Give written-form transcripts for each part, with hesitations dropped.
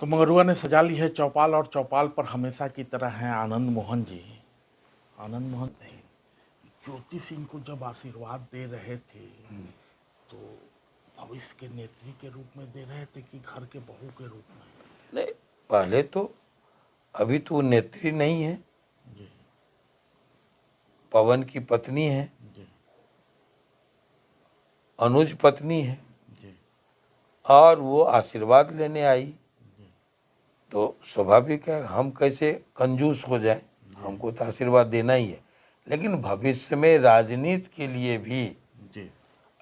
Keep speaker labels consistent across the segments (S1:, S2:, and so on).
S1: तो मंगरुआ ने सजा ली है चौपाल और चौपाल पर हमेशा की तरह हैं आनंद मोहन जी। आनंद मोहन नहीं, ज्योति सिंह को जब आशीर्वाद दे रहे थे तो भविष्य के नेत्री के रूप में दे रहे थे कि घर के बहू के रूप में?
S2: नहीं, पहले तो अभी तो वो नेत्री नहीं है
S1: जी
S2: पवन की पत्नी है,
S1: जी
S2: अनुज पत्नी है
S1: जी
S2: और वो आशीर्वाद लेने आई तो स्वाभाविक है हम कैसे कंजूस हो जाए, हमको तो आशीर्वाद देना ही है। लेकिन भविष्य में राजनीति के लिए भी
S1: जी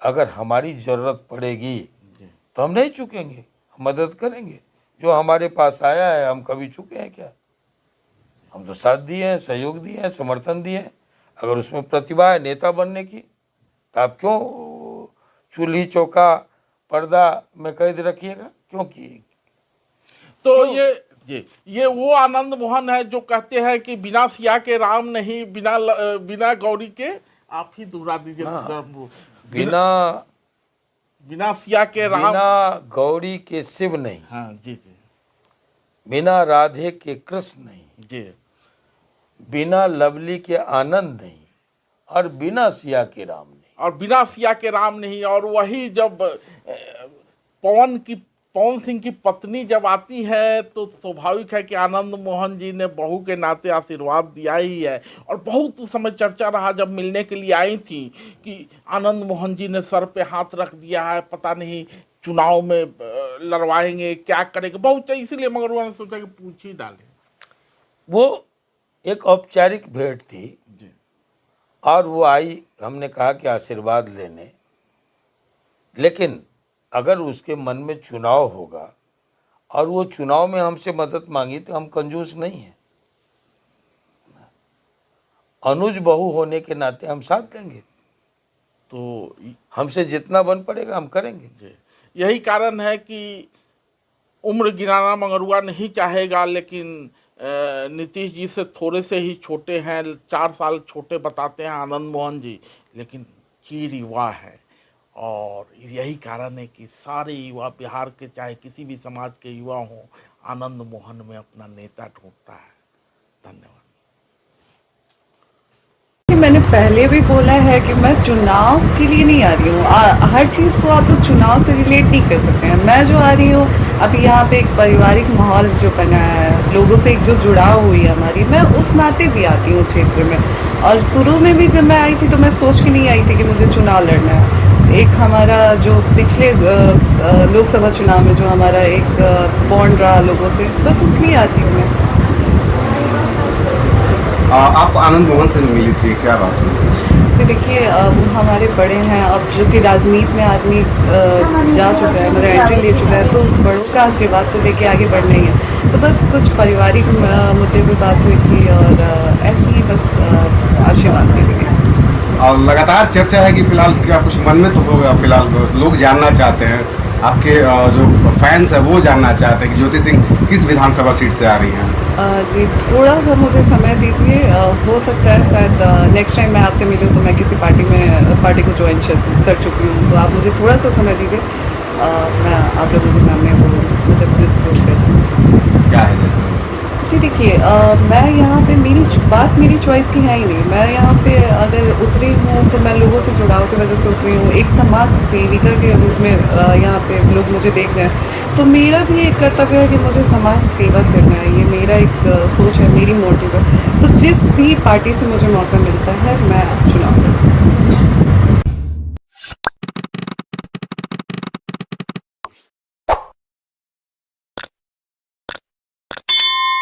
S2: अगर हमारी ज़रूरत पड़ेगी
S1: जी
S2: तो हम नहीं चुकेंगे, हम मदद करेंगे। जो हमारे पास आया है हम कभी चुके हैं क्या? हम तो साथ दिए हैं, सहयोग दिए हैं, समर्थन दिए हैं। अगर उसमें प्रतिभा है नेता बनने की तो आप क्यों चूल्ही चौका पर्दा में कैद रखिएगा? क्यों किए?
S1: तो ये वो आनंद मोहन है जो कहते हैं कि बिना सिया के राम नहीं, बिना गौरी के आप ही दोहरा दीजिए। बिना सिया के राम,
S2: बिना गौरी के शिव नहीं,
S1: हाँ जी जी,
S2: बिना राधे के कृष्ण नहीं
S1: जी,
S2: बिना लवली के आनंद नहीं और बिना सिया के राम नहीं।
S1: और बिना सिया के राम नहीं। और वही जब पवन सिंह की पत्नी जब आती है तो स्वाभाविक है कि आनंद मोहन जी ने बहू के नाते आशीर्वाद दिया ही है। और बहुत उस समय चर्चा रहा जब मिलने के लिए आई थी कि आनंद मोहन जी ने सर पे हाथ रख दिया है, पता नहीं चुनाव में लड़वाएंगे क्या करेंगे, बहुत। इसीलिए मंगरुआ ने सोचा कि पूछ ही डाले।
S2: वो एक औपचारिक भेंट थी
S1: जी
S2: और वो आई, हमने कहा कि आशीर्वाद लेने। लेकिन अगर उसके मन में चुनाव होगा और वो चुनाव में हमसे मदद मांगी तो हम कंजूस नहीं हैं। अनुज बहू होने के नाते हम साथ देंगे, तो हमसे जितना बन पड़ेगा हम करेंगे।
S1: यही कारण है कि उम्र गिनाना मंगरुआ नहीं चाहेगा, लेकिन नीतीश जी से थोड़े से ही छोटे हैं, 4 साल छोटे बताते हैं आनंद मोहन जी, लेकिन चीर युवा है। और यही कारण है कि सारे युवा बिहार के, चाहे किसी भी समाज के युवा हों, आनंद मोहन में अपना नेता ढूंढता है। धन्यवाद।
S3: मैंने पहले भी बोला है कि मैं चुनाव के लिए नहीं आ रही हूँ। हर चीज़ को आप लोग चुनाव से रिलेट नहीं कर सकते हैं। मैं जो आ रही हूँ अभी यहाँ पे एक पारिवारिक माहौल जो बना है, लोगों से एक जो जुड़ाव हुई है हमारी, मैं उस नाते भी आती हूँ क्षेत्र में। और शुरू में भी जब मैं आई थी तो मैं सोच के नहीं आई थी कि मुझे चुनाव लड़ना है। एक हमारा जो पिछले लोकसभा चुनाव में जो हमारा एक बॉन्ड रहा लोगों से, बस उसलिए आती हूँ मैं।
S4: आप आनंद मोहन से मिली थी, क्या बात हुई?
S3: जी देखिए, वो हमारे बड़े हैं, अब जो कि राजनीति में आदमी जा चुका है, मतलब एंट्री ले चुका है, तो बड़ों का आशीर्वाद तो लेके आगे बढ़ना ही है। तो बस कुछ पारिवारिक मुद्दे पर बात हुई थी और ऐसे ही बस आशीर्वाद ले गए।
S4: और लगातार चर्चा है कि फिलहाल क्या कुछ मन में तो होगा, फिलहाल लोग जानना चाहते हैं, आपके जो फैंस है वो जानना चाहते हैं कि ज्योति सिंह किस विधानसभा सीट से आ रही हैं?
S3: जी थोड़ा सा मुझे समय दीजिए, हो सकता है शायद नेक्स्ट टाइम मैं आपसे मिलूँ तो मैं किसी पार्टी को ज्वाइन कर चुकी हूँ, तो आप मुझे थोड़ा सा समय दीजिए, मैं आप लोगों के सामने वो मुझे डिस्क्लोज कर दूँ।
S4: क्या है जैसे?
S3: जी देखिए, मैं यहाँ पे मेरी चॉइस की है ही नहीं। मैं यहाँ पे अगर उतरी हूँ तो मैं लोगों से जुड़ाव की वजह से उतरी हूँ, एक समाज सेविका के रूप में यहाँ पे लोग मुझे देख रहे हैं, तो मेरा भी एक कर्तव्य है कि मुझे समाज सेवा करना है। ये मेरा एक सोच है, मेरी मोटिव है। तो जिस भी पार्टी से मुझे मौका मिलता है मैं चुनाव करूँ।